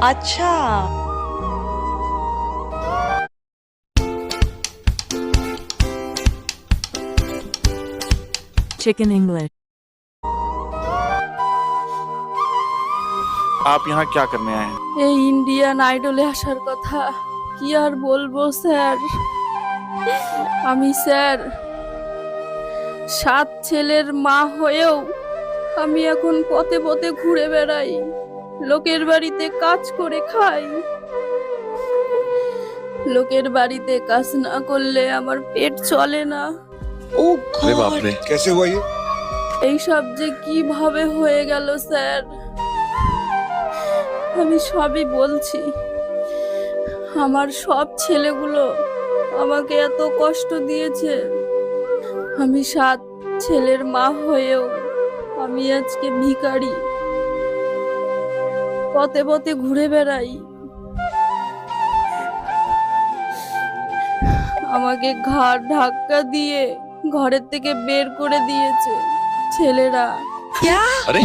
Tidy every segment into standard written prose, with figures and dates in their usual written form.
अच्छा। Chicken English. आप यहाँ क्या करने आए हैं? এই ইন্ডিয়ান আইডলে আসার কথা কি আর বলবো স্যার। আমি স্যার 7 ছেলের মা হয়েও আমি এখন পথে পথে ঘুরে বেড়াই, লোকের বাড়িতে কাজ করে খাই। লোকের বাড়িতে কাজ না করলে আমার পেট চলে না। ओ अरे बाप गॉड। रे, कैसे हुआ ये? এইসব যে কিভাবে হয়ে গেল স্যার, আমি সবই বলছি। আমার সব ছেলেগুলো আমাকে এত কষ্ট দিয়েছে। আমি 7 ছেলের মা হয়েও আমি আজকে ভিখারি, পথে পথে ঘুরে বেড়াই। আমাকে ঘাড় ধাক্কা দিয়ে ঘরের থেকে বের করে দিয়েছে ছেলেরা। क्या? अरे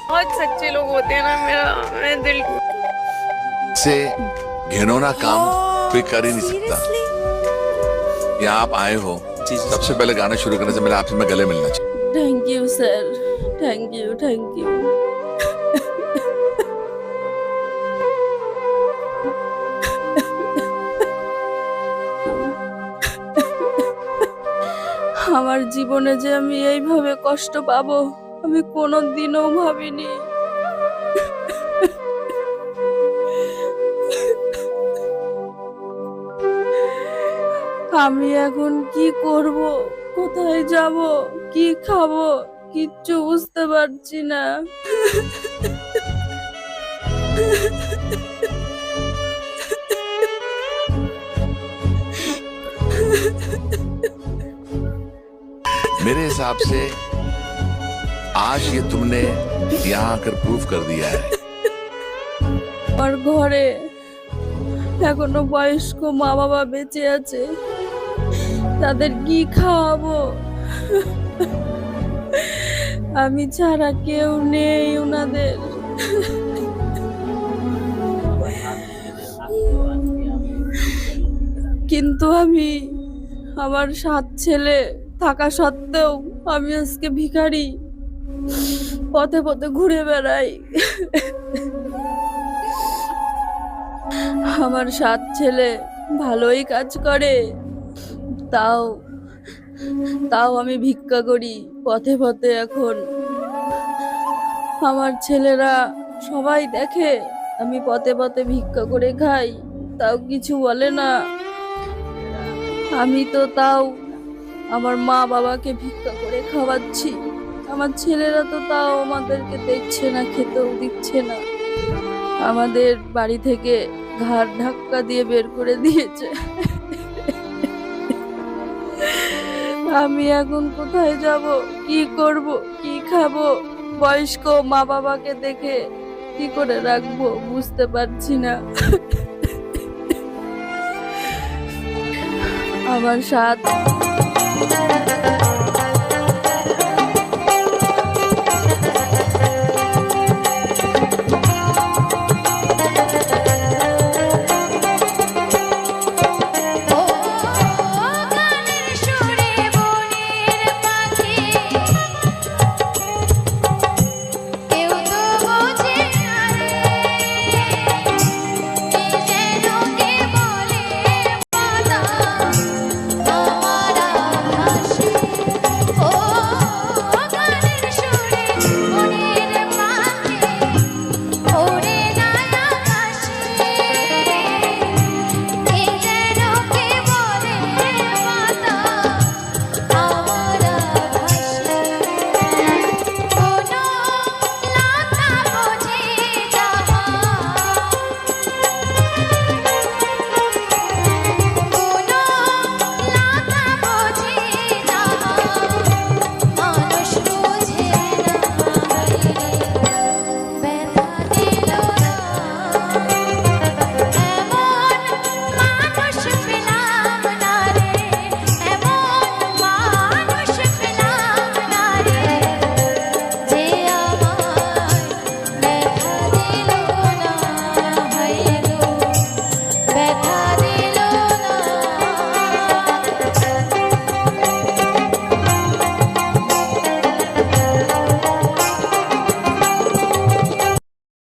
बहुत सच्चे लोग होते हैं ना, मैं दिल से घिनौना काम कोई कर ही नहीं सकता। यहाँ आप आए हो, सबसे पहले गाना शुरू करने से पहले आपसे मैं गले मिलना चाहिए। Thank you sir, thank you, thank you. আমার জীবনে যে আমি এইভাবে কষ্ট পাবো আমি কোনোদিনও ভাবিনি। আমি এখন কি করব, কোথায় যাব, কি খাবো, কিচ্ছু বুঝতে পারছি না। मेरे हिसाब से आज ये तुमने यहाँ आकर प्रूव कर दिया है। আমার ঘরে এখনো বয়স্ক মা বাবা বেঁচে আছে, তাদের কি খাওয়াবো? আমি ছাড়া কেউ নেই ওনাদের। কিন্তু আমি আমার 7 ছেলে থাকা সত্ত্বেও আমি আজকে ভিখারি, পথে পথে ঘুরে বেড়াই। আমার 7 ছেলে ভালোই কাজ করে, তাও তাও আমি ভিক্ষা করি পথে পথে। এখন আমার ছেলেরা সবাই দেখে আমি পথে পথে ভিক্ষা করে খাই, তাও কিছু বলে না। আমি তো তাও আমার মা বাবাকে ভিক্ষা করে খাওয়াচ্ছি, আমার ছেলেরা তো তাও আমাদেরকে দেখছে না, খেতেও দিচ্ছে না। আমাদের বাড়ি থেকে ঘাড় ধাক্কা দিয়ে বের করে দিয়েছে। আমি এখন কোথায় যাব, কি করব, কি খাবো? বয়স্ক মা বাবাকে দেখে কি করে রাখবো বুঝতে পারছি না। আমার 7